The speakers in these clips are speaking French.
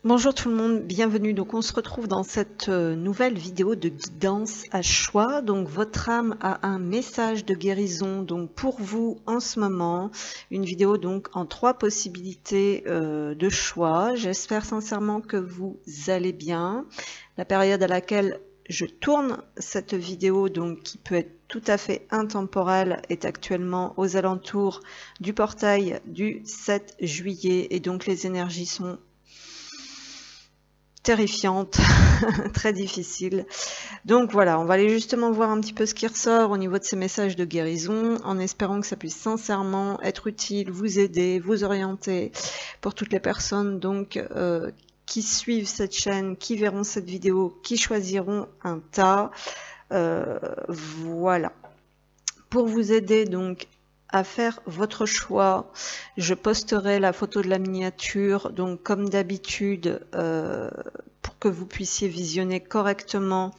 Bonjour tout le monde, bienvenue. Donc on se retrouve dans cette nouvelle vidéo de guidance à choix. Donc votre âme a un message de guérison donc pour vous en ce moment. Une vidéo donc en 3 possibilités de choix. J'espère sincèrement que vous allez bien. La période à laquelle je tourne cette vidéo, donc qui peut être tout à fait intemporelle, est actuellement aux alentours du portail du 7 juillet et donc les énergies sont terrifiante, très difficile. Donc voilà, on va aller justement voir un petit peu ce qui ressort au niveau de ces messages de guérison, en espérant que ça puisse sincèrement être utile, vous aider, vous orienter pour toutes les personnes donc qui suivent cette chaîne, qui verront cette vidéo, qui choisiront un tas. Voilà. Pour vous aider donc à faire votre choix, je posterai la photo de la miniature, donc comme d'habitude, pour que vous puissiez visionner correctement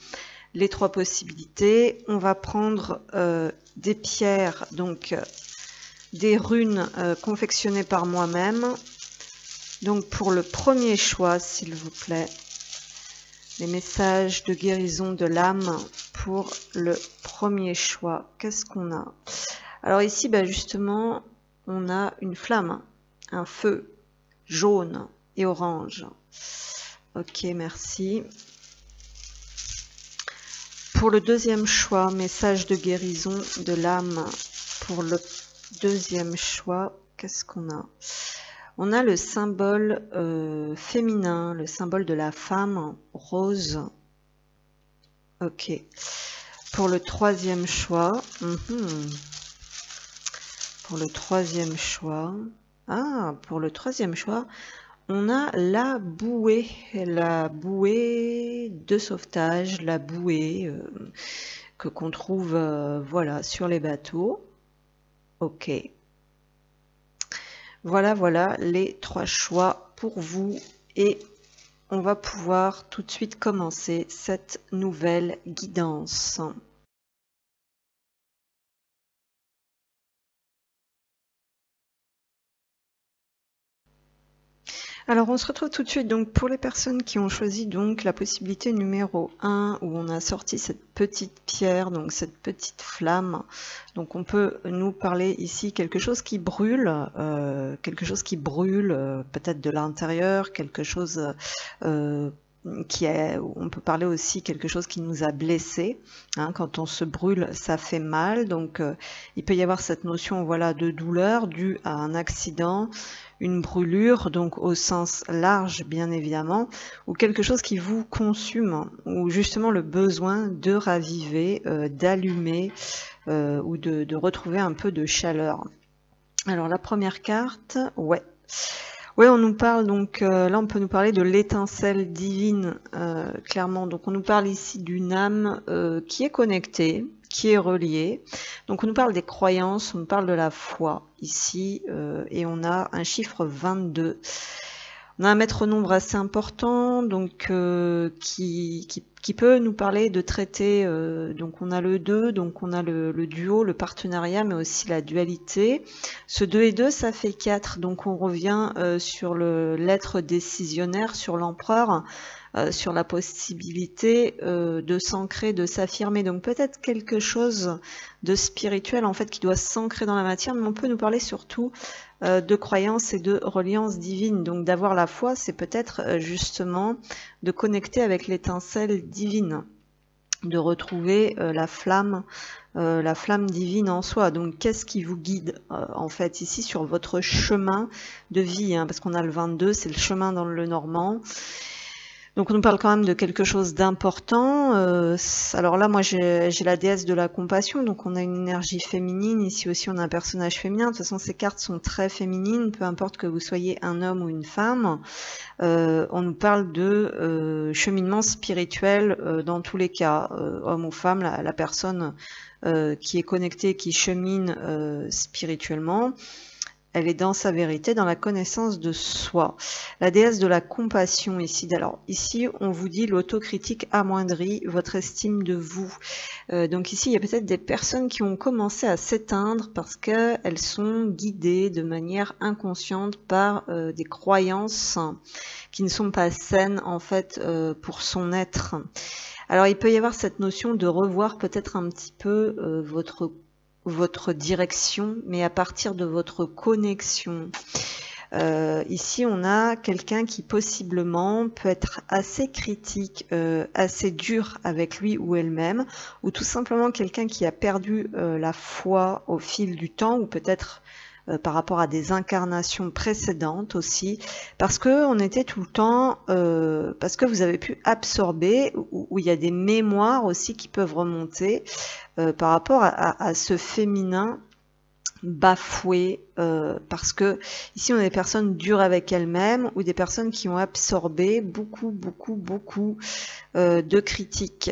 les 3 possibilités. On va prendre des pierres, donc des runes confectionnées par moi-même. Donc pour le premier choix, s'il vous plaît, les messages de guérison de l'âme pour le premier choix. Qu'est-ce qu'on a ? Alors ici, justement, on a une flamme, un feu jaune et orange. Ok, merci. Pour le deuxième choix, message de guérison de l'âme. Pour le deuxième choix, qu'est-ce qu'on a ? On a le symbole féminin, le symbole de la femme rose. Ok. Pour le troisième choix, pour le troisième choix, on a la bouée de sauvetage, la bouée que qu'on trouve voilà, sur les bateaux. Ok. Voilà les 3 choix pour vous et on va pouvoir tout de suite commencer cette nouvelle guidance. Alors on se retrouve tout de suite donc pour les personnes qui ont choisi donc la possibilité numéro 1 où on a sorti cette petite pierre, donc cette petite flamme. Donc on peut nous parler ici quelque chose qui brûle, peut-être de l'intérieur, quelque chose on peut parler aussi quelque chose qui nous a blessés. Hein, quand on se brûle, ça fait mal. Donc il peut y avoir cette notion voilà, de douleur due à un accident, une brûlure, donc au sens large bien évidemment, ou quelque chose qui vous consume, ou justement le besoin de raviver, d'allumer, ou de retrouver un peu de chaleur. Alors la première carte, ouais, on nous parle donc, là on peut nous parler de l'étincelle divine, clairement, donc on nous parle ici d'une âme qui est connectée, qui est reliée. Donc on nous parle des croyances, on nous parle de la foi ici, et on a un chiffre 22. On a un maître nombre assez important, donc qui peut nous parler de traiter, donc on a le 2, donc on a le duo, le partenariat, mais aussi la dualité. Ce 2 et 2, ça fait 4, donc on revient sur l'être décisionnaire, sur l'empereur, sur la possibilité de s'ancrer, de s'affirmer. Donc peut-être quelque chose de spirituel en fait qui doit s'ancrer dans la matière, mais on peut nous parler surtout de croyance et de reliance divine. Donc d'avoir la foi, c'est peut-être justement de connecter avec l'étincelle divine, de retrouver la flamme divine en soi. Donc qu'est-ce qui vous guide en fait ici sur votre chemin de vie, hein, parce qu'on a le 22, c'est le chemin dans le Normand. Donc on nous parle quand même de quelque chose d'important. Alors là, moi j'ai la déesse de la compassion, donc on a une énergie féminine. Ici aussi on a un personnage féminin. De toute façon ces cartes sont très féminines, peu importe que vous soyez un homme ou une femme. On nous parle de cheminement spirituel dans tous les cas, homme ou femme, la personne qui est connectée, qui chemine spirituellement. elle est dans sa vérité, dans la connaissance de soi. La déesse de la compassion ici. Alors ici, on vous dit l'autocritique amoindrit votre estime de vous. Donc ici, il y a peut-être des personnes qui ont commencé à s'éteindre parce qu'elles sont guidées de manière inconsciente par des croyances qui ne sont pas saines en fait pour son être. Alors il peut y avoir cette notion de revoir peut-être un petit peu votre direction, mais à partir de votre connexion. Ici, on a quelqu'un qui possiblement peut être assez critique, assez dur avec lui ou elle-même, ou tout simplement quelqu'un qui a perdu la foi au fil du temps, ou peut-être par rapport à des incarnations précédentes aussi, parce que on était tout le temps, parce que vous avez pu absorber, où il y a des mémoires aussi qui peuvent remonter par rapport à ce féminin bafoué, parce que ici on a des personnes dures avec elles-mêmes ou des personnes qui ont absorbé beaucoup de critiques,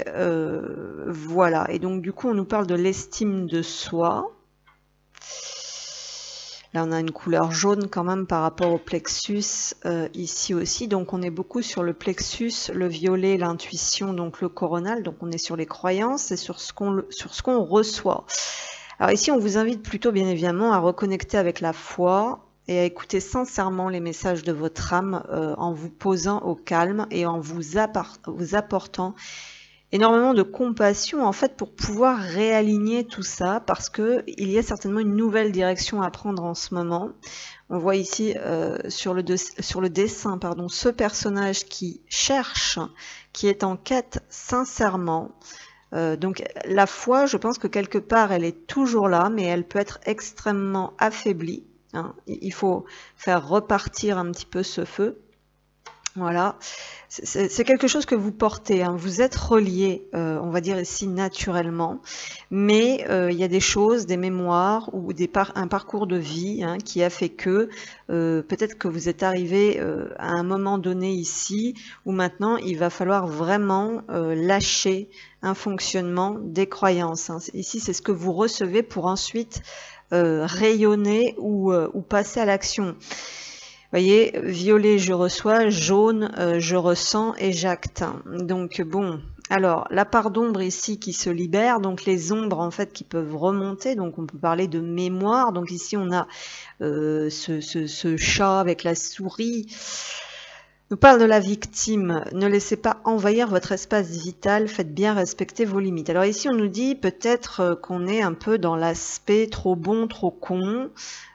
voilà. Et donc du coup on nous parle de l'estime de soi. Là, on a une couleur jaune quand même par rapport au plexus ici aussi. Donc, on est beaucoup sur le plexus, le violet, l'intuition, donc le coronal. Donc, on est sur les croyances et sur ce qu'on reçoit. Alors ici, on vous invite plutôt bien évidemment à reconnecter avec la foi et à écouter sincèrement les messages de votre âme en vous posant au calme et en vous apportant énormément de compassion en fait pour pouvoir réaligner tout ça, parce que il y a certainement une nouvelle direction à prendre en ce moment. On voit ici sur le dessin pardon, ce personnage qui cherche, qui est en quête sincèrement. Donc la foi, je pense que quelque part elle est toujours là, mais elle peut être extrêmement affaiblie, hein. Il faut faire repartir un petit peu ce feu. Voilà, c'est quelque chose que vous portez, hein. Vous êtes relié, on va dire ici naturellement, mais il y a des choses, des mémoires ou un parcours de vie, hein, qui a fait que peut-être que vous êtes arrivé à un moment donné ici où maintenant il va falloir vraiment lâcher un fonctionnement des croyances, hein. Ici c'est ce que vous recevez pour ensuite rayonner ou passer à l'action. Voyez, violet je reçois, jaune je ressens et j'acte. Donc bon, alors la part d'ombre ici qui se libère, donc les ombres en fait qui peuvent remonter, donc on peut parler de mémoire. Donc ici on a ce chat avec la souris. Nous parle de la victime. Ne laissez pas envahir votre espace vital, faites bien respecter vos limites. Alors ici on nous dit peut-être qu'on est un peu dans l'aspect trop bon, trop con,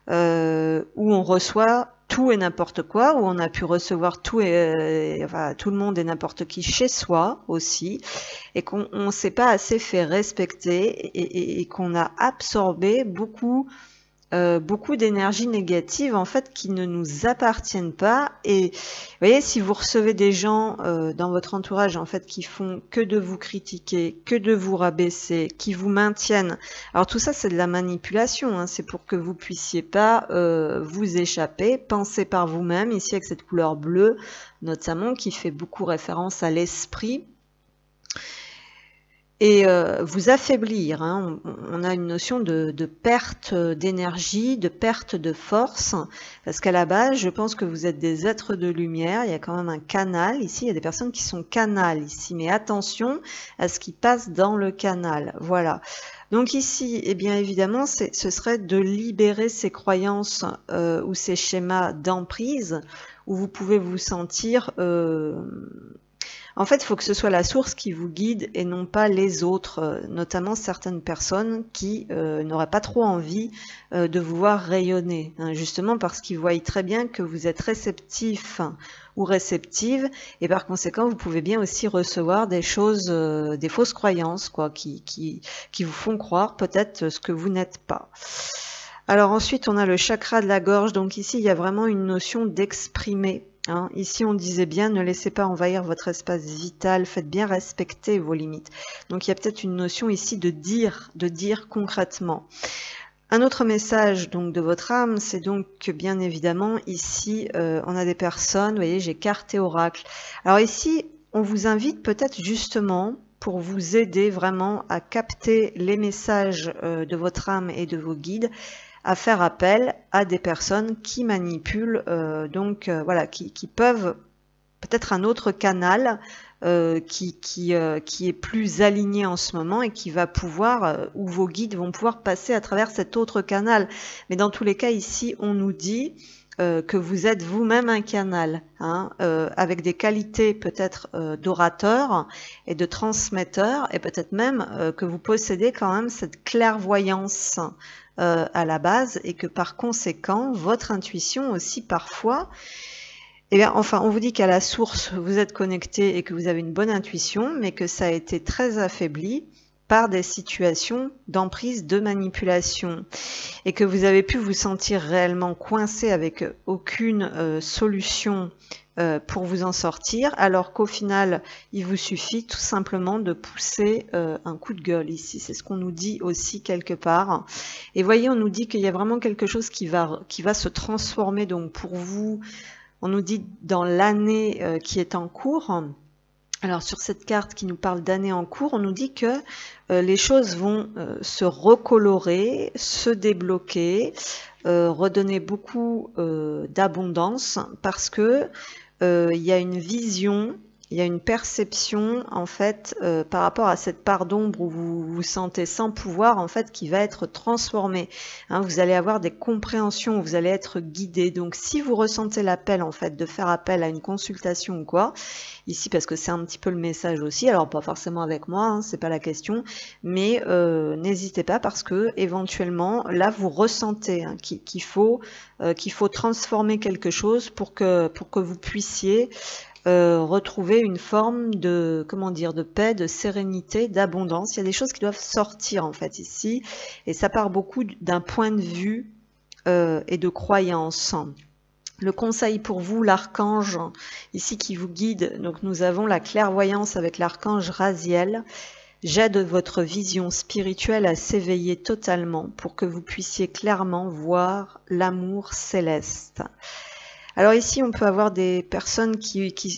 où on reçoit tout et n'importe quoi, où on a pu recevoir tout et enfin, tout le monde et n'importe qui chez soi aussi, et qu'on ne s'est pas assez fait respecter et qu'on a absorbé beaucoup d'énergie négative en fait qui ne nous appartiennent pas. Et vous voyez, si vous recevez des gens dans votre entourage en fait qui font que de vous critiquer, que de vous rabaisser, qui vous maintiennent, alors tout ça c'est de la manipulation, hein. C'est pour que vous puissiez pas vous échapper. Pensez par vous-même ici avec cette couleur bleue notamment qui fait beaucoup référence à l'esprit. Et vous affaiblir, hein. On a une notion de perte d'énergie, de perte de force, parce qu'à la base, je pense que vous êtes des êtres de lumière, il y a quand même un canal, ici il y a des personnes qui sont canal ici, mais attention à ce qui passe dans le canal, voilà. Donc ici, eh bien évidemment, ce serait de libérer ces croyances ou ces schémas d'emprise, où vous pouvez vous sentir... En fait, il faut que ce soit la source qui vous guide et non pas les autres, notamment certaines personnes qui n'auraient pas trop envie de vous voir rayonner, hein, justement parce qu'ils voient très bien que vous êtes réceptif ou réceptive, et par conséquent, vous pouvez bien aussi recevoir des choses, des fausses croyances, quoi, qui vous font croire peut-être ce que vous n'êtes pas. Alors ensuite, on a le chakra de la gorge, donc ici, il y a vraiment une notion d'exprimer. Hein, ici, on disait bien, ne laissez pas envahir votre espace vital, faites bien respecter vos limites. Donc, il y a peut-être une notion ici de dire concrètement. Un autre message donc de votre âme, c'est donc que bien évidemment, ici, on a des personnes, vous voyez, j'ai carte et oracle. Alors ici, on vous invite peut-être justement pour vous aider vraiment à capter les messages de votre âme et de vos guides, à faire appel à des personnes qui manipulent, voilà, qui peuvent peut-être un autre canal qui est plus aligné en ce moment et qui va pouvoir, où vos guides vont pouvoir passer à travers cet autre canal. Mais dans tous les cas, ici, on nous dit que vous êtes vous-même un canal, hein, avec des qualités peut-être d'orateur et de transmetteur, et peut-être même que vous possédez quand même cette clairvoyance à la base, et que par conséquent, votre intuition aussi parfois, eh bien, enfin, on vous dit qu'à la source, vous êtes connecté et que vous avez une bonne intuition, mais que ça a été très affaibli par des situations d'emprise, de manipulation, et que vous avez pu vous sentir réellement coincé avec aucune solution pour vous en sortir, alors qu'au final, il vous suffit tout simplement de pousser un coup de gueule ici. C'est ce qu'on nous dit aussi quelque part. Et voyez, on nous dit qu'il y a vraiment quelque chose qui va se transformer donc pour vous. On nous dit dans l'année qui est en cours. Alors sur cette carte qui nous parle d'année en cours, on nous dit que les choses vont se recolorer, se débloquer, redonner beaucoup d'abondance, parce que il y a une vision, il y a une perception en fait par rapport à cette part d'ombre où vous vous sentez sans pouvoir, en fait, qui va être transformée. Hein, vous allez avoir des compréhensions, vous allez être guidé. Donc si vous ressentez l'appel en fait de faire appel à une consultation ou quoi, ici parce que c'est un petit peu le message aussi, alors pas forcément avec moi, hein, c'est pas la question, mais n'hésitez pas, parce que éventuellement là vous ressentez hein, qu'il faut transformer quelque chose pour que vous puissiez retrouver une forme de, comment dire, de paix, de sérénité, d'abondance. Il y a des choses qui doivent sortir en fait ici, et ça part beaucoup d'un point de vue et de croyance. Le conseil pour vous, l'archange ici qui vous guide, donc nous avons la clairvoyance avec l'archange Raziel. J'aide votre vision spirituelle à s'éveiller totalement pour que vous puissiez clairement voir l'amour céleste. Alors ici, on peut avoir des personnes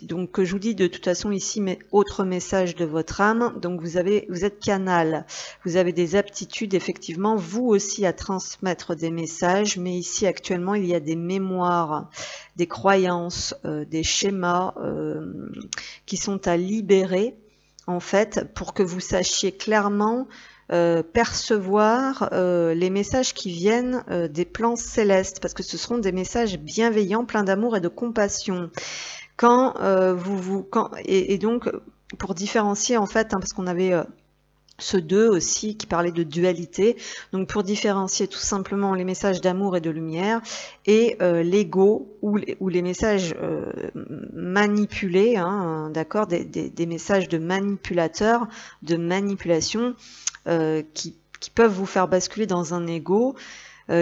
donc que je vous dis de toute façon ici, mais autre message de votre âme. Donc vous êtes canal, vous avez des aptitudes effectivement, vous aussi à transmettre des messages, mais ici actuellement il y a des mémoires, des croyances, des schémas qui sont à libérer en fait pour que vous sachiez clairement percevoir les messages qui viennent des plans célestes, parce que ce seront des messages bienveillants, pleins d'amour et de compassion. Et donc pour différencier en fait, hein, parce qu'on avait ce 2 aussi qui parlait de dualité, donc pour différencier tout simplement les messages d'amour et de lumière et l'ego ou les messages manipulés, hein, d'accord, des messages de manipulateurs, de manipulation qui peuvent vous faire basculer dans un ego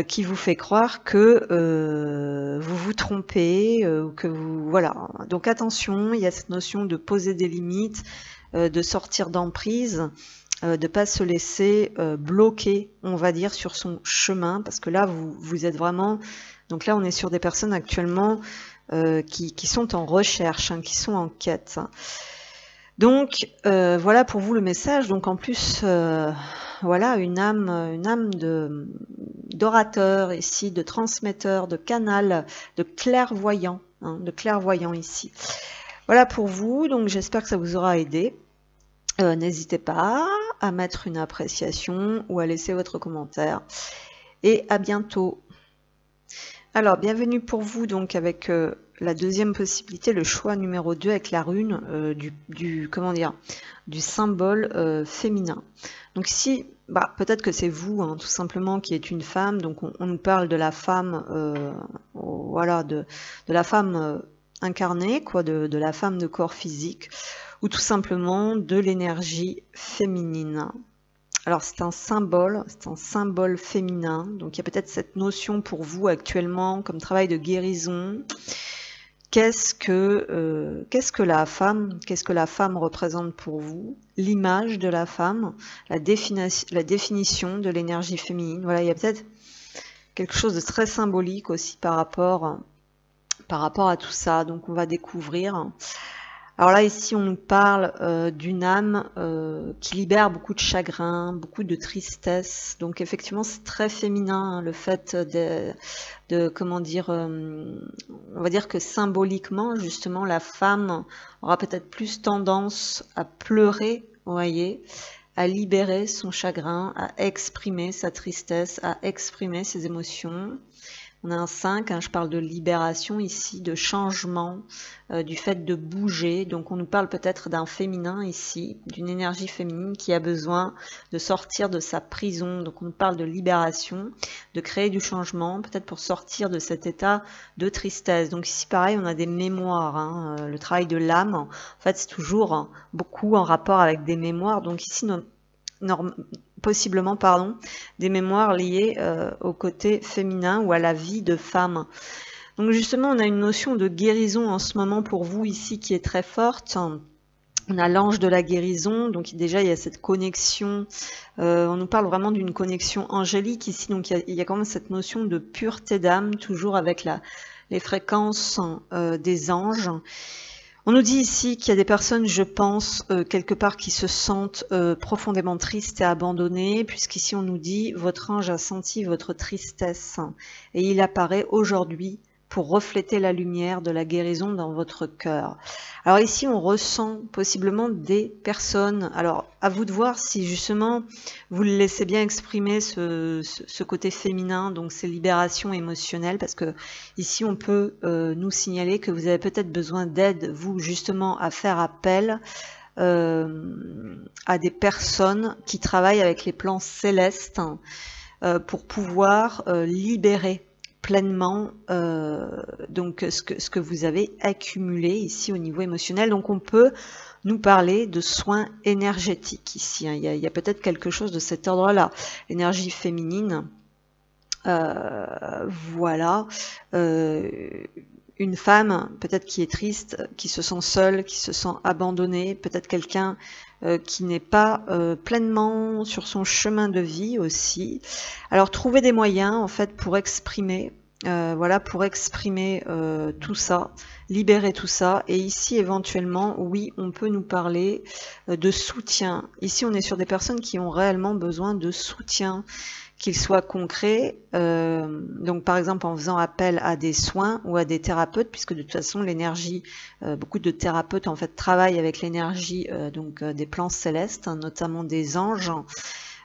qui vous fait croire que vous vous trompez, que vous, voilà. Donc attention, il y a cette notion de poser des limites, de sortir d'emprise, de pas se laisser bloquer, on va dire, sur son chemin, parce que là vous êtes vraiment, donc là on est sur des personnes actuellement qui sont en recherche, hein, qui sont en quête. Donc voilà pour vous le message. Donc en plus voilà une âme d'orateur ici, de transmetteur, de canal, de clairvoyant, hein, de clairvoyant ici. Voilà pour vous. Donc j'espère que ça vous aura aidé. N'hésitez pas à mettre une appréciation ou à laisser votre commentaire. Et à bientôt. Alors, bienvenue pour vous donc avec la deuxième possibilité, le choix numéro 2 avec la rune du symbole féminin. Donc ici, peut-être que c'est vous, hein, tout simplement, qui êtes une femme. Donc on nous parle de la femme, voilà, de la femme incarnée, quoi, de la femme de corps physique, ou tout simplement de l'énergie féminine. Alors c'est un symbole féminin, donc il y a peut-être cette notion pour vous actuellement comme travail de guérison. Qu'est-ce que la femme représente pour vous? L'image de la femme, la définition de l'énergie féminine. Voilà, il y a peut-être quelque chose de très symbolique aussi par rapport à tout ça, donc on va découvrir. Alors là, ici, on nous parle d'une âme qui libère beaucoup de chagrin, beaucoup de tristesse. Donc effectivement, c'est très féminin, hein, le fait comment dire, on va dire que symboliquement, justement, la femme aura peut-être plus tendance à pleurer, vous voyez, à libérer son chagrin, à exprimer sa tristesse, à exprimer ses émotions. On a un 5, hein, je parle de libération ici, de changement, du fait de bouger. Donc on nous parle peut-être d'un féminin ici, d'une énergie féminine qui a besoin de sortir de sa prison. Donc on nous parle de libération, de créer du changement, peut-être pour sortir de cet état de tristesse. Donc ici pareil, on a des mémoires, hein, le travail de l'âme. En fait, c'est toujours beaucoup en rapport avec des mémoires. Donc ici, possiblement des mémoires liées au côté féminin ou à la vie de femme. Donc justement, on a une notion de guérison en ce moment pour vous ici qui est très forte. On a l'ange de la guérison, donc déjà il y a cette connexion, on nous parle vraiment d'une connexion angélique ici, donc il y a quand même cette notion de pureté d'âme, toujours avec les fréquences des anges. On nous dit ici qu'il y a des personnes, je pense, quelque part qui se sentent profondément tristes et abandonnées, puisqu'ici on nous dit « Votre ange a senti votre tristesse et il apparaît aujourd'hui pour refléter la lumière de la guérison dans votre cœur. » Alors ici, on ressent possiblement des personnes. Alors, à vous de voir si justement vous le laissez bien exprimer ce côté féminin, donc ces libérations émotionnelles, parce que ici, on peut nous signaler que vous avez peut-être besoin d'aide, vous, justement, à faire appel à des personnes qui travaillent avec les plans célestes pour pouvoir libérer pleinement donc ce que vous avez accumulé ici au niveau émotionnel. Donc on peut nous parler de soins énergétiques ici, hein. Il y a peut-être quelque chose de cet ordre-là. L'énergie féminine, voilà. Une femme peut-être qui est triste, qui se sent seule, qui se sent abandonnée, peut-être quelqu'un qui n'est pas pleinement sur son chemin de vie aussi. Alors trouver des moyens en fait pour exprimer, voilà, pour exprimer tout ça, libérer tout ça. Et ici éventuellement, oui, on peut nous parler de soutien. Ici on est sur des personnes qui ont réellement besoin de soutien, qu'il soit concret, donc par exemple en faisant appel à des soins ou à des thérapeutes, puisque de toute façon l'énergie, beaucoup de thérapeutes en fait travaillent avec l'énergie donc des plans célestes, hein, notamment des anges,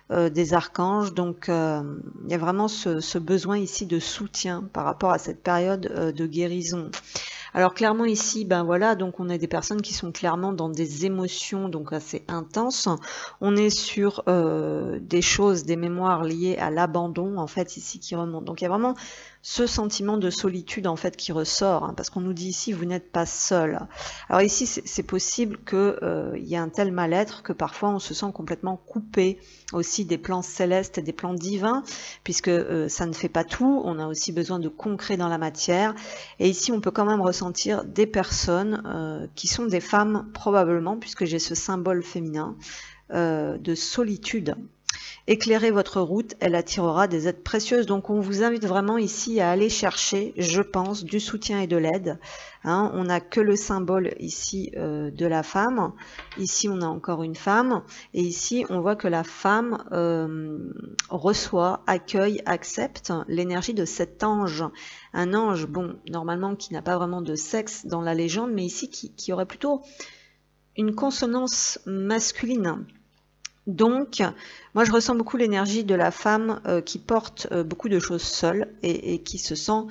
des archanges. Donc il y a vraiment ce besoin ici de soutien par rapport à cette période de guérison. Alors clairement ici, ben voilà, donc on a des personnes qui sont clairement dans des émotions donc assez intenses. On est sur des choses, des mémoires liées à l'abandon en fait ici qui remontent. Donc il y a vraiment ce sentiment de solitude en fait qui ressort, hein, parce qu'on nous dit ici vous n'êtes pas seul. Alors ici c'est possible que il y ait un tel mal-être que parfois on se sent complètement coupé aussi des plans célestes et des plans divins, puisque ça ne fait pas tout, on a aussi besoin de concret dans la matière. Et ici on peut quand même ressentir des personnes qui sont des femmes probablement, puisque j'ai ce symbole féminin de solitude. Éclairez votre route, elle attirera des aides précieuses. Donc on vous invite vraiment ici à aller chercher, je pense, du soutien et de l'aide. Hein, on n'a que le symbole ici de la femme. Ici on a encore une femme. Et ici on voit que la femme reçoit, accueille, accepte l'énergie de cet ange. Un ange, bon, normalement qui n'a pas vraiment de sexe dans la légende, mais ici qui aurait plutôt une consonance masculine. Donc, moi je ressens beaucoup l'énergie de la femme qui porte beaucoup de choses seule et qui se sent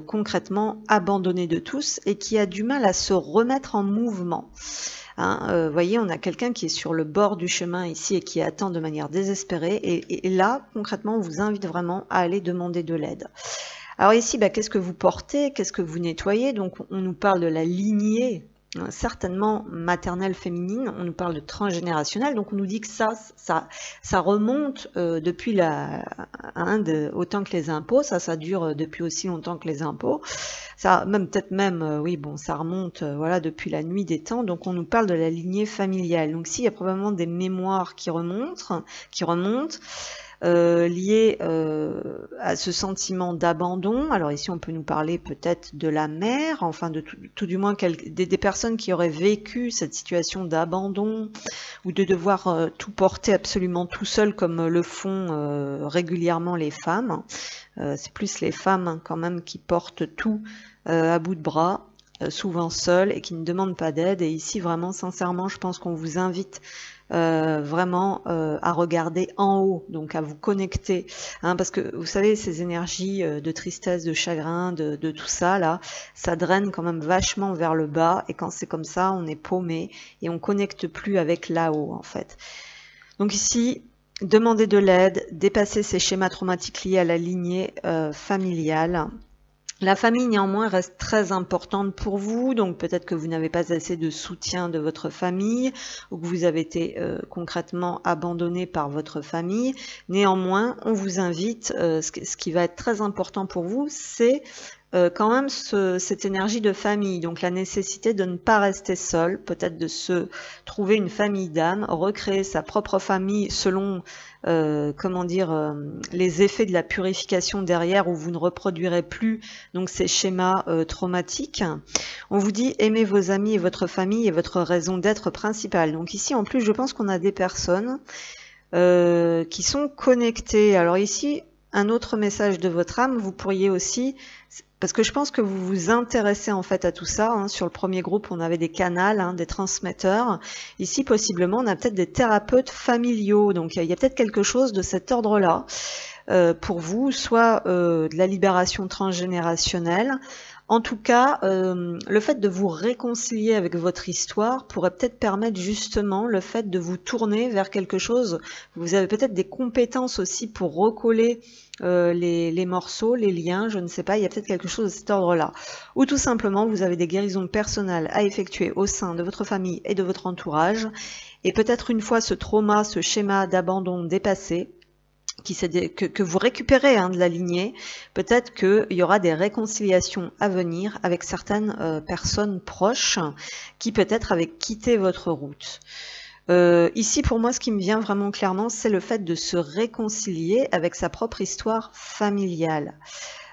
concrètement abandonnée de tous et qui a du mal à se remettre en mouvement. Hein, voyez, on a quelqu'un qui est sur le bord du chemin ici et qui attend de manière désespérée. Et là, concrètement, on vous invite vraiment à aller demander de l'aide. Alors ici, bah, qu'est-ce que vous portez? Qu'est-ce que vous nettoyez? Donc, on nous parle de la lignée, certainement maternelle féminine, on nous parle de transgénérationnel, donc on nous dit que ça remonte depuis la Inde autant que les impôts, ça dure depuis aussi longtemps que les impôts, ça même peut-être même, oui bon, ça remonte voilà depuis la nuit des temps, donc on nous parle de la lignée familiale. Donc ici il y a probablement des mémoires qui remontent. liées à ce sentiment d'abandon. Alors ici, on peut nous parler peut-être de la mère, enfin de tout du moins des personnes qui auraient vécu cette situation d'abandon ou de devoir tout porter absolument tout seul comme le font régulièrement les femmes. C'est plus les femmes quand même qui portent tout à bout de bras, souvent seules et qui ne demandent pas d'aide. Et ici, vraiment, sincèrement, je pense qu'on vous invite vraiment à regarder en haut, donc à vous connecter, hein, parce que vous savez, ces énergies de tristesse, de chagrin, de tout ça là, ça draine quand même vachement vers le bas, et quand c'est comme ça, on est paumé et on connecte plus avec là-haut en fait. Donc ici, demandez de l'aide, dépasser ces schémas traumatiques liés à la lignée familiale. La famille, néanmoins, reste très importante pour vous, donc peut-être que vous n'avez pas assez de soutien de votre famille, ou que vous avez été concrètement abandonné par votre famille. Néanmoins, on vous invite, ce qui va être très important pour vous, c'est quand même cette énergie de famille, donc la nécessité de ne pas rester seul, peut-être de se trouver une famille d'âme, recréer sa propre famille selon comment dire, les effets de la purification derrière, où vous ne reproduirez plus donc ces schémas traumatiques. On vous dit aimez vos amis et votre famille est votre raison d'être principale. Donc ici en plus je pense qu'on a des personnes qui sont connectées. Alors ici un autre message de votre âme, vous pourriez aussi, parce que je pense que vous vous intéressez en fait à tout ça, hein. Sur le premier groupe on avait des canals, hein, des transmetteurs. Ici possiblement on a peut-être des thérapeutes familiaux, donc il y a peut-être quelque chose de cet ordre-là pour vous, soit de la libération transgénérationnelle. En tout cas, le fait de vous réconcilier avec votre histoire pourrait peut-être permettre justement le fait de vous tourner vers quelque chose. Vous avez peut-être des compétences aussi pour recoller les morceaux, les liens, je ne sais pas, il y a peut-être quelque chose de cet ordre-là. Ou tout simplement, vous avez des guérisons personnelles à effectuer au sein de votre famille et de votre entourage. Et peut-être une fois ce trauma, ce schéma d'abandon dépassé, que vous récupérez de la lignée, peut-être qu'il y aura des réconciliations à venir avec certaines personnes proches qui peut-être avaient quitté votre route. Ici, pour moi, ce qui me vient vraiment clairement, c'est le fait de se réconcilier avec sa propre histoire familiale.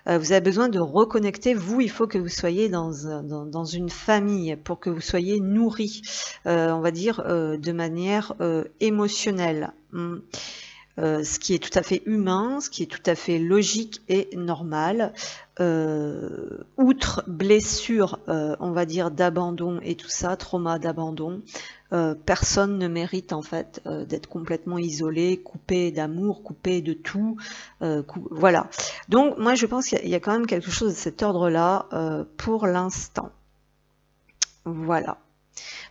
Vous avez besoin de reconnecter, vous, il faut que vous soyez dans une famille pour que vous soyez nourris, on va dire, de manière émotionnelle. Ce qui est tout à fait humain, ce qui est tout à fait logique et normal. Outre blessure, on va dire, d'abandon et tout ça, trauma d'abandon, personne ne mérite en fait d'être complètement isolé, coupé d'amour, coupé de tout. Voilà. Donc moi je pense qu'il y a quand même quelque chose de cet ordre-là pour l'instant. Voilà.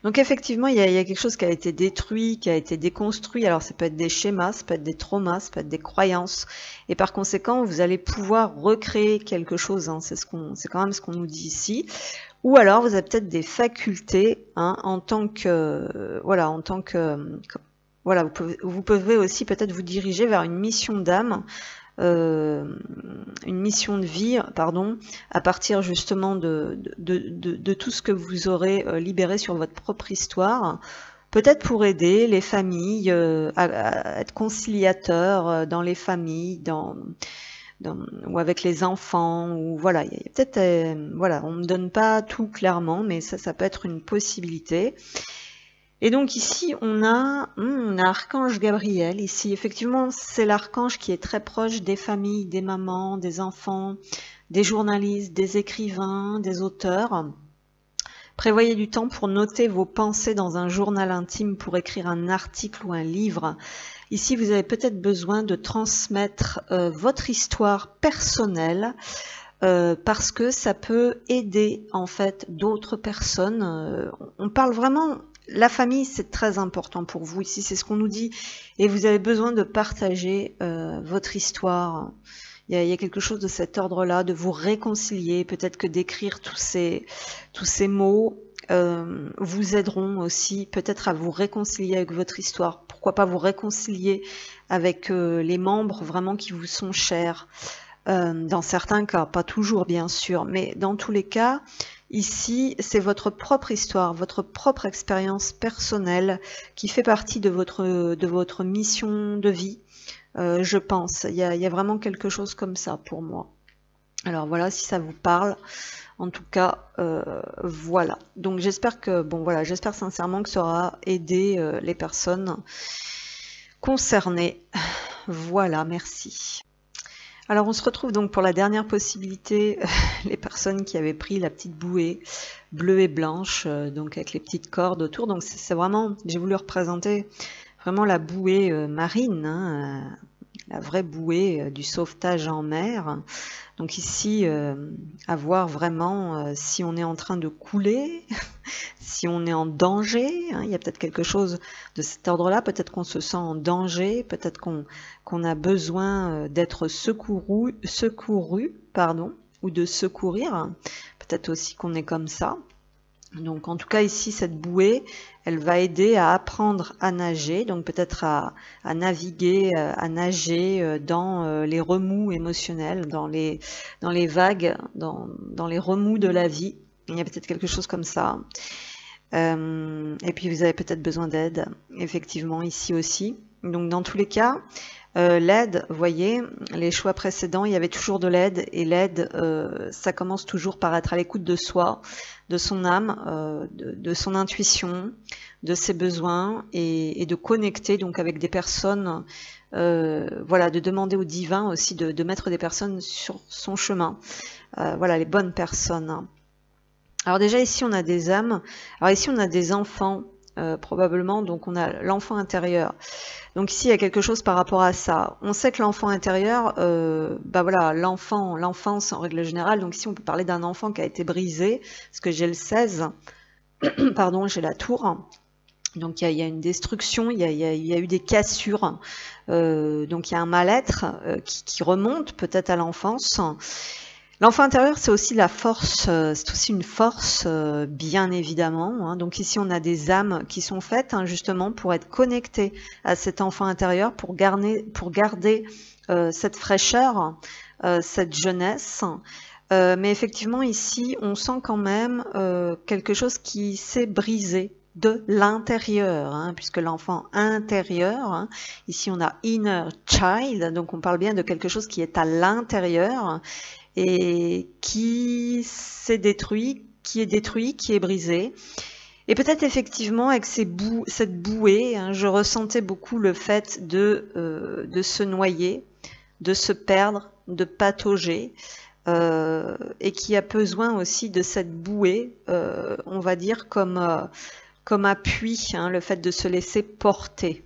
Donc effectivement, il y a quelque chose qui a été détruit, qui a été déconstruit. Alors ça peut être des schémas, ça peut être des traumas, ça peut être des croyances. Et par conséquent, vous allez pouvoir recréer quelque chose. C'est quand même ce qu'on nous dit ici. Ou alors vous avez peut-être des facultés en tant que vous pouvez aussi peut-être vous diriger vers une mission d'âme. Une mission de vie, pardon, à partir justement de tout ce que vous aurez libéré sur votre propre histoire, peut-être pour aider les familles à être conciliateurs dans les familles, ou avec les enfants, ou voilà, il y a peut-être, voilà, on ne donne pas tout clairement, mais ça peut être une possibilité. Et donc ici, on a Archange Gabriel. Ici, effectivement, c'est l'archange qui est très proche des familles, des mamans, des enfants, des journalistes, des écrivains, des auteurs. Prévoyez du temps pour noter vos pensées dans un journal intime, pour écrire un article ou un livre. Ici, vous avez peut-être besoin de transmettre votre histoire personnelle, parce que ça peut aider en fait d'autres personnes. On parle vraiment... La famille, c'est très important pour vous. Ici, c'est ce qu'on nous dit. Et vous avez besoin de partager votre histoire. Il y a quelque chose de cet ordre-là, de vous réconcilier. Peut-être que d'écrire tous ces mots vous aideront aussi peut-être à vous réconcilier avec votre histoire. Pourquoi pas vous réconcilier avec les membres vraiment qui vous sont chers. Dans certains cas, pas toujours bien sûr, mais dans tous les cas, ici, c'est votre propre histoire, votre propre expérience personnelle qui fait partie de votre mission de vie. je pense. Il y a vraiment quelque chose comme ça pour moi. Alors voilà, si ça vous parle. En tout cas, voilà. Donc j'espère que, bon voilà, j'espère sincèrement que ça aura aidé les personnes concernées. Voilà, merci. Alors on se retrouve donc pour la dernière possibilité, les personnes qui avaient pris la petite bouée bleue et blanche, donc avec les petites cordes autour. Donc c'est vraiment, j'ai voulu représenter vraiment la bouée marine, hein, la vraie bouée du sauvetage en mer. Donc ici, à voir vraiment si on est en train de couler, si on est en danger, hein, il y a peut-être quelque chose de cet ordre-là, peut-être qu'on se sent en danger, peut-être qu'on a besoin d'être secouru, pardon, ou de secourir, peut-être aussi qu'on est comme ça. Donc en tout cas ici cette bouée, elle va aider à apprendre à nager, donc peut-être à naviguer, à nager dans les remous émotionnels, dans les vagues, dans les remous de la vie. Il y a peut-être quelque chose comme ça. Et puis vous avez peut-être besoin d'aide, effectivement ici aussi. Donc dans tous les cas, l'aide, vous voyez, les choix précédents, il y avait toujours de l'aide, et l'aide, ça commence toujours par être à l'écoute de soi, de son âme, de son intuition, de ses besoins, et de connecter donc avec des personnes, voilà, de demander au divin aussi de mettre des personnes sur son chemin, voilà, les bonnes personnes. Alors déjà ici on a des âmes, alors ici on a des enfants, probablement, donc on a l'enfant intérieur. Donc ici il y a quelque chose par rapport à ça. On sait que l'enfant intérieur, bah voilà, l'enfance en règle générale, donc ici on peut parler d'un enfant qui a été brisé, parce que j'ai le 16, pardon, j'ai la tour. Donc il y a une destruction, il y a eu des cassures, donc il y a un mal-être qui remonte peut-être à l'enfance. L'enfant intérieur, c'est aussi la force, c'est aussi une force, bien évidemment, hein. Donc ici, on a des âmes qui sont faites, hein, justement pour être connectées à cet enfant intérieur, pour garder cette fraîcheur, cette jeunesse. Mais effectivement, ici, on sent quand même quelque chose qui s'est brisé de l'intérieur, hein, puisque l'enfant intérieur, hein, ici on a inner child, donc on parle bien de quelque chose qui est à l'intérieur, et qui s'est détruit, qui est brisé. Et peut-être effectivement avec cette bouée, hein, je ressentais beaucoup le fait de se noyer, de se perdre, de patauger, et qui a besoin aussi de cette bouée, on va dire comme appui, hein, le fait de se laisser porter.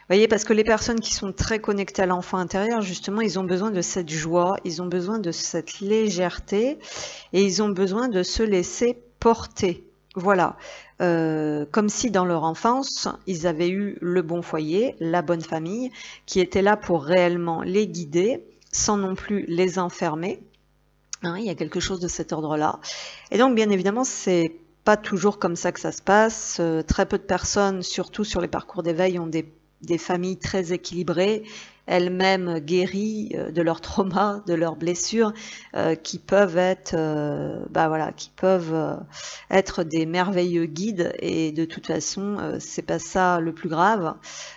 Vous voyez, parce que les personnes qui sont très connectées à l'enfant intérieur, justement, ils ont besoin de cette joie, ils ont besoin de cette légèreté, et ils ont besoin de se laisser porter. Voilà, comme si dans leur enfance, ils avaient eu le bon foyer, la bonne famille, qui était là pour réellement les guider, sans non plus les enfermer. Hein, il y a quelque chose de cet ordre-là. Et donc, bien évidemment, c'est pas toujours comme ça que ça se passe. Très peu de personnes, surtout sur les parcours d'éveil, ont des familles très équilibrées, elles-mêmes guéries de leurs traumas, de leurs blessures, qui peuvent être, bah voilà, qui peuvent être des merveilleux guides. Et de toute façon, c'est pas ça le plus grave.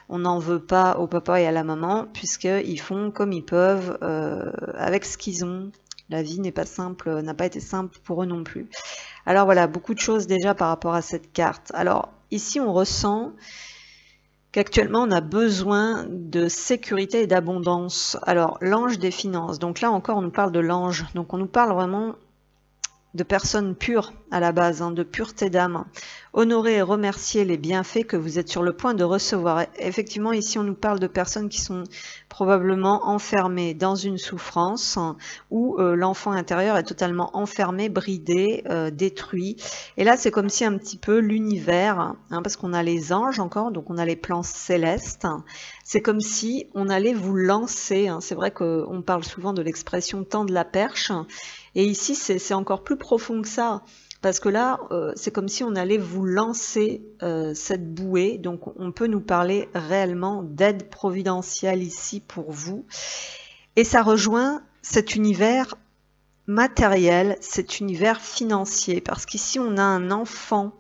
On n'en veut pas au papa et à la maman, puisqu'ils font comme ils peuvent avec ce qu'ils ont. La vie n'est pas simple, n'a pas été simple pour eux non plus. Alors voilà, beaucoup de choses déjà par rapport à cette carte. Alors ici, on ressent qu'actuellement on a besoin de sécurité et d'abondance. Alors l'ange des finances, donc là encore on nous parle de l'ange, donc on nous parle vraiment de personnes pures à la base, hein, de pureté d'âme. Honorer et remercier les bienfaits que vous êtes sur le point de recevoir. Et effectivement, ici, on nous parle de personnes qui sont probablement enfermées dans une souffrance, hein, où l'enfant intérieur est totalement enfermé, bridé, détruit. Et là, c'est comme si un petit peu l'univers, hein, parce qu'on a les anges encore, donc on a les plans célestes, hein, c'est comme si on allait vous lancer, hein. C'est vrai qu'on parle souvent de l'expression tendre la perche, et ici, c'est encore plus profond que ça, parce que là, c'est comme si on allait vous lancer cette bouée. Donc, on peut nous parler réellement d'aide providentielle ici pour vous. Et ça rejoint cet univers matériel, cet univers financier, parce qu'ici, on a un enfant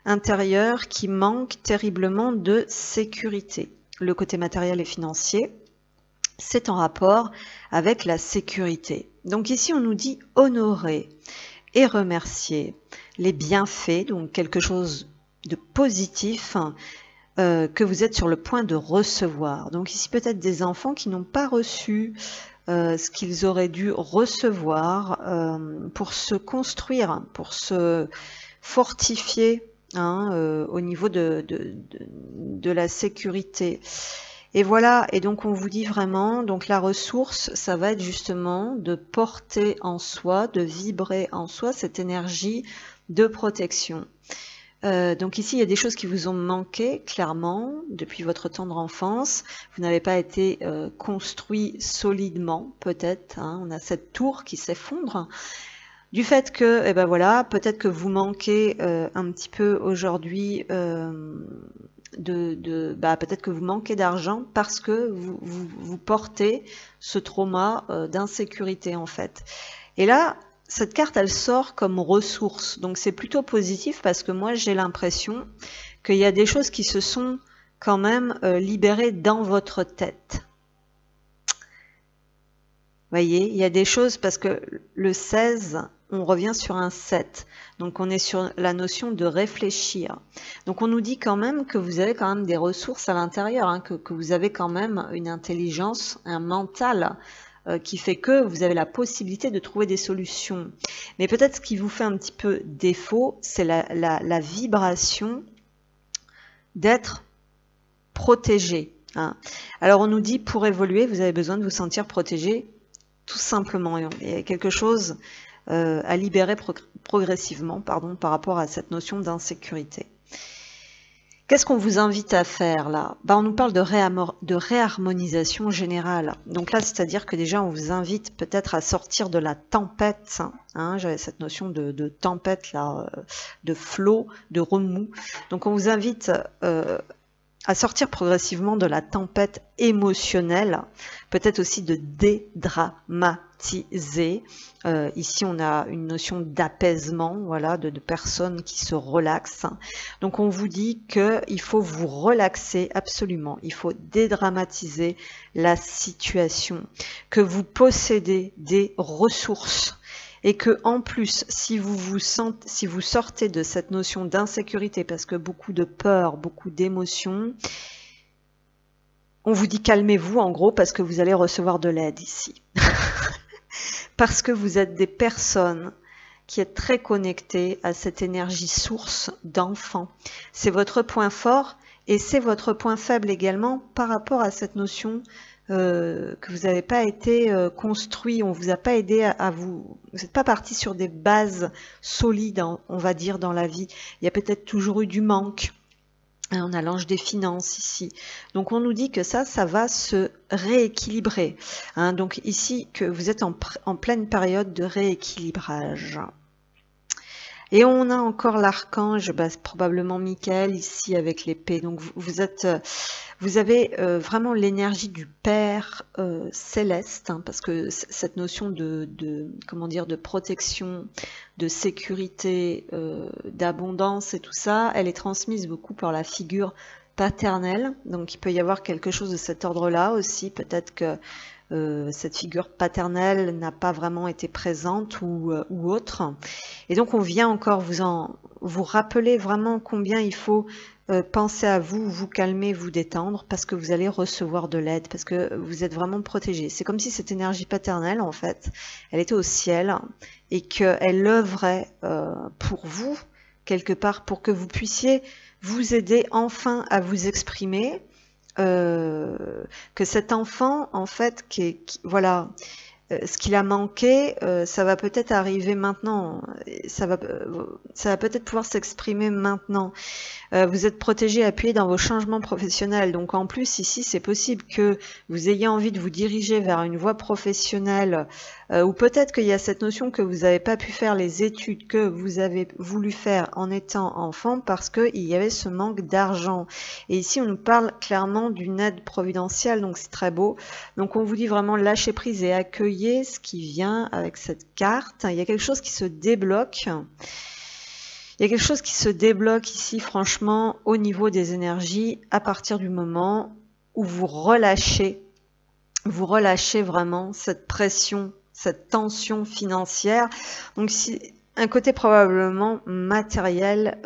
intérieur qui manque terriblement de sécurité. Le côté matériel et financier. c'est en rapport avec la sécurité. Donc ici, on nous dit honorer et remercier les bienfaits, donc quelque chose de positif que vous êtes sur le point de recevoir. Donc ici, peut-être des enfants qui n'ont pas reçu ce qu'ils auraient dû recevoir pour se construire, pour se fortifier au niveau de la sécurité. Et voilà, et donc on vous dit vraiment, donc la ressource, ça va être justement de porter en soi, de vibrer en soi cette énergie de protection. Donc ici, il y a des choses qui vous ont manqué, clairement, depuis votre tendre enfance. Vous n'avez pas été construit solidement, peut-être. On a cette tour qui s'effondre. Du fait que, eh ben voilà, peut-être que vous manquez un petit peu aujourd'hui peut-être que vous manquez d'argent parce que vous portez ce trauma d'insécurité en fait. Et là, cette carte, elle sort comme ressource. Donc c'est plutôt positif parce que moi, j'ai l'impression qu'il y a des choses qui se sont quand même libérées dans votre tête. Voyez, il y a des choses parce que le 16, on revient sur un 7. Donc on est sur la notion de réfléchir. Donc on nous dit quand même que vous avez quand même des ressources à l'intérieur, que vous avez quand même une intelligence, un mental qui fait que vous avez la possibilité de trouver des solutions. Mais peut-être ce qui vous fait un petit peu défaut, c'est la vibration d'être protégé. Alors on nous dit pour évoluer, vous avez besoin de vous sentir protégé tout simplement. Il y a quelque chose à libérer progressivement par rapport à cette notion d'insécurité. Qu'est-ce qu'on vous invite à faire là? On nous parle de réharmonisation générale. Donc là, c'est-à-dire que déjà, on vous invite peut-être à sortir de la tempête. J'avais cette notion de tempête là, de flot, de remous. Donc on vous invite à sortir progressivement de la tempête émotionnelle, peut-être aussi de dédramatiser. Ici, on a une notion d'apaisement, voilà, de personnes qui se relaxent. Donc, on vous dit qu'il faut vous relaxer absolument. Il faut dédramatiser la situation, que vous possédez des ressources. Et que en plus, si vous sortez de cette notion d'insécurité, parce que beaucoup de peur, beaucoup d'émotions, on vous dit calmez-vous en gros parce que vous allez recevoir de l'aide ici. Parce que vous êtes des personnes qui êtes très connectées à cette énergie source d'enfant. C'est votre point fort et c'est votre point faible également par rapport à cette notion que vous n'avez pas été construit, on vous a pas aidé à vous n'êtes pas parti sur des bases solides, on va dire, dans la vie. Il y a peut-être toujours eu du manque. On a l'ange des finances ici. Donc on nous dit que ça va se rééquilibrer. Donc ici, que vous êtes en pleine période de rééquilibrage. Et on a encore l'archange, probablement Michael ici avec l'épée. Donc vous avez vraiment l'énergie du Père céleste, parce que cette notion de protection, de sécurité, d'abondance et tout ça, elle est transmise beaucoup par la figure paternelle. Donc il peut y avoir quelque chose de cet ordre-là aussi. Peut-être que cette figure paternelle n'a pas vraiment été présente ou autre. Et donc on vient encore vous rappeler vraiment combien il faut penser à vous, vous calmer, vous détendre, parce que vous allez recevoir de l'aide, parce que vous êtes vraiment protégé. C'est comme si cette énergie paternelle, en fait, elle était au ciel et qu'elle œuvrait pour vous, quelque part, pour que vous puissiez vous aider enfin à vous exprimer, que cet enfant, en fait, voilà, ce qu'il a manqué, ça va peut-être arriver maintenant, ça va peut-être pouvoir s'exprimer maintenant. Vous êtes protégé, appuyé dans vos changements professionnels. Donc en plus, ici, c'est possible que vous ayez envie de vous diriger vers une voie professionnelle, ou peut-être qu'il y a cette notion que vous n'avez pas pu faire les études que vous avez voulu faire en étant enfant parce qu'il y avait ce manque d'argent. Et ici, on nous parle clairement d'une aide providentielle, donc c'est très beau. Donc on vous dit vraiment lâcher prise et accueillir ce qui vient avec cette carte. Il y a quelque chose qui se débloque. Il y a quelque chose qui se débloque ici, franchement, au niveau des énergies, à partir du moment où vous relâchez vous relâchez vraiment cette pression, cette tension financière. Donc, si, un côté probablement matériel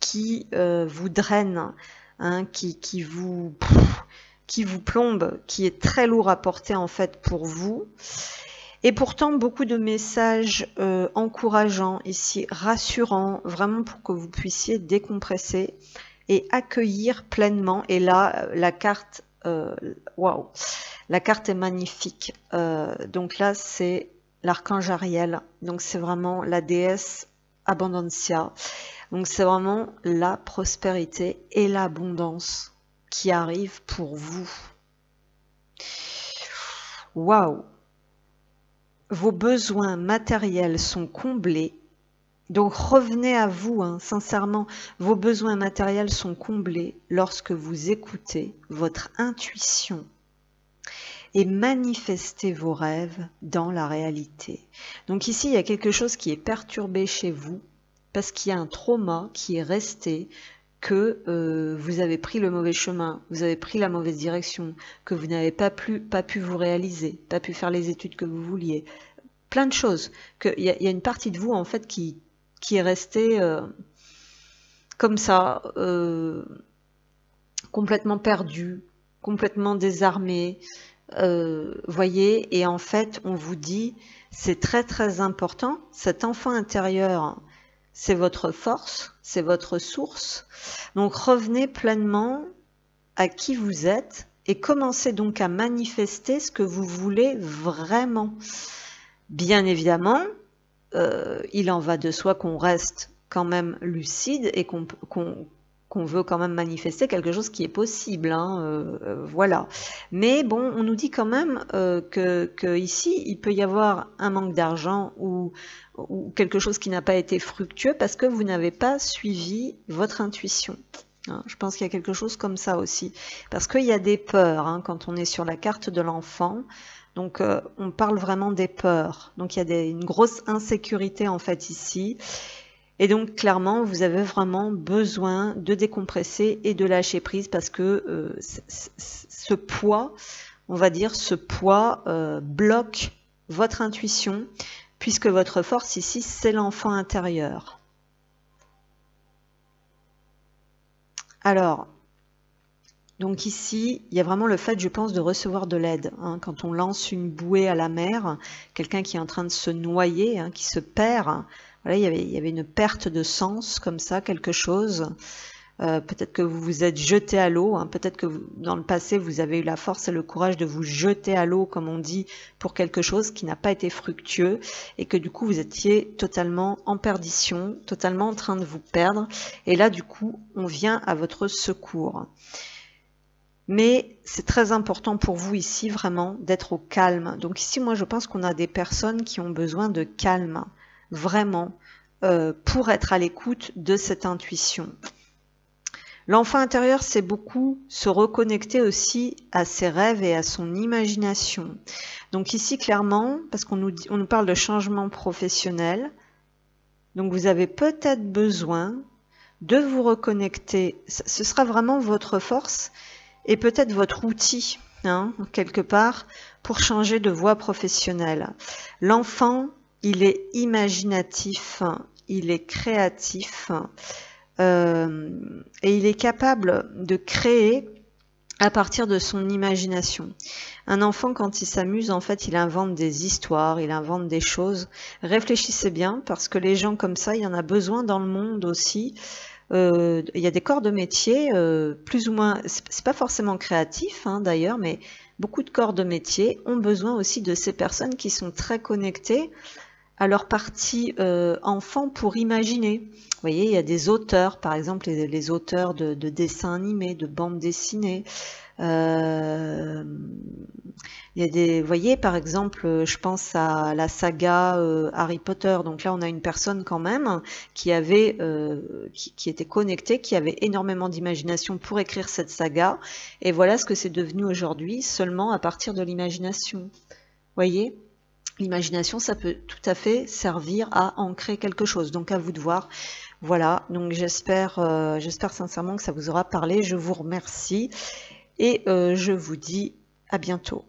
qui vous draine, hein, qui vous plombe, qui est très lourd à porter en fait pour vous. Et pourtant, beaucoup de messages encourageants ici, rassurants, vraiment pour que vous puissiez décompresser et accueillir pleinement. Et là, la carte, waouh, la carte est magnifique. Donc là, c'est l'archange Ariel. Donc c'est vraiment la déesse Abundancia. Donc c'est vraiment la prospérité et l'abondance qui arrivent pour vous. Waouh! Vos besoins matériels sont comblés. Donc revenez à vous, hein, sincèrement, vos besoins matériels sont comblés lorsque vous écoutez votre intuition et manifestez vos rêves dans la réalité. Donc ici, il y a quelque chose qui est perturbé chez vous parce qu'il y a un trauma qui est resté, que vous avez pris le mauvais chemin, vous avez pris la mauvaise direction, que vous n'avez pas pu vous réaliser, pas pu faire les études que vous vouliez. Plein de choses. Il y a une partie de vous, en fait, qui est restée comme ça, complètement perdue, complètement désarmée. Voyez, et en fait, on vous dit, c'est très très important, cet enfant intérieur, c'est votre force, c'est votre source. Donc revenez pleinement à qui vous êtes et commencez donc à manifester ce que vous voulez vraiment. Bien évidemment, il en va de soi qu'on reste quand même lucide et qu'on veut quand même manifester quelque chose qui est possible, hein, voilà. Mais bon, on nous dit quand même que ici, il peut y avoir un manque d'argent ou quelque chose qui n'a pas été fructueux parce que vous n'avez pas suivi votre intuition. Hein, je pense qu'il y a quelque chose comme ça aussi. Parce qu'il y a des peurs, hein, quand on est sur la carte de l'enfant. Donc, on parle vraiment des peurs. Donc, il y a une grosse insécurité en fait ici. Et donc, clairement, vous avez vraiment besoin de décompresser et de lâcher prise parce que ce poids, on va dire, ce poids bloque votre intuition puisque votre force ici, c'est l'enfant intérieur. Alors, donc ici, il y a vraiment le fait, je pense, de recevoir de l'aide. Hein, quand on lance une bouée à la mer, quelqu'un qui est en train de se noyer, hein, qui se perd, voilà, il y avait une perte de sens comme ça, quelque chose. Peut-être que vous vous êtes jeté à l'eau, hein, peut-être que dans le passé, vous avez eu la force et le courage de vous jeter à l'eau, comme on dit, pour quelque chose qui n'a pas été fructueux et que du coup, vous étiez totalement en perdition, totalement en train de vous perdre. Et là, du coup, on vient à votre secours. Mais c'est très important pour vous ici, vraiment, d'être au calme. Donc ici, moi, je pense qu'on a des personnes qui ont besoin de calme, vraiment, pour être à l'écoute de cette intuition. L'enfant intérieur, c'est beaucoup se reconnecter aussi à ses rêves et à son imagination. Donc ici, clairement, parce qu'on nous parle de changement professionnel, donc vous avez peut-être besoin de vous reconnecter. Ce sera vraiment votre force et peut-être votre outil, hein, quelque part, pour changer de voie professionnelle. L'enfant, il est imaginatif, il est créatif, et il est capable de créer à partir de son imagination. Un enfant, quand il s'amuse, en fait, il invente des histoires, il invente des choses. Réfléchissez bien, parce que les gens comme ça, il y en a besoin dans le monde aussi. Il y a des corps de métier, plus ou moins, c'est pas forcément créatif, hein, d'ailleurs, mais beaucoup de corps de métier ont besoin aussi de ces personnes qui sont très connectées à leur partie enfant pour imaginer. Vous voyez, il y a des auteurs, par exemple les auteurs de dessins animés, de bandes dessinées. Il y a des, vous voyez, par exemple, je pense à la saga Harry Potter. Donc là, on a une personne quand même qui avait, qui était connectée, qui avait énormément d'imagination pour écrire cette saga. Et voilà ce que c'est devenu aujourd'hui, seulement à partir de l'imagination. Vous voyez ? L'imagination, ça peut tout à fait servir à ancrer quelque chose. Donc à vous de voir. Voilà, donc j'espère sincèrement que ça vous aura parlé. Je vous remercie et je vous dis à bientôt.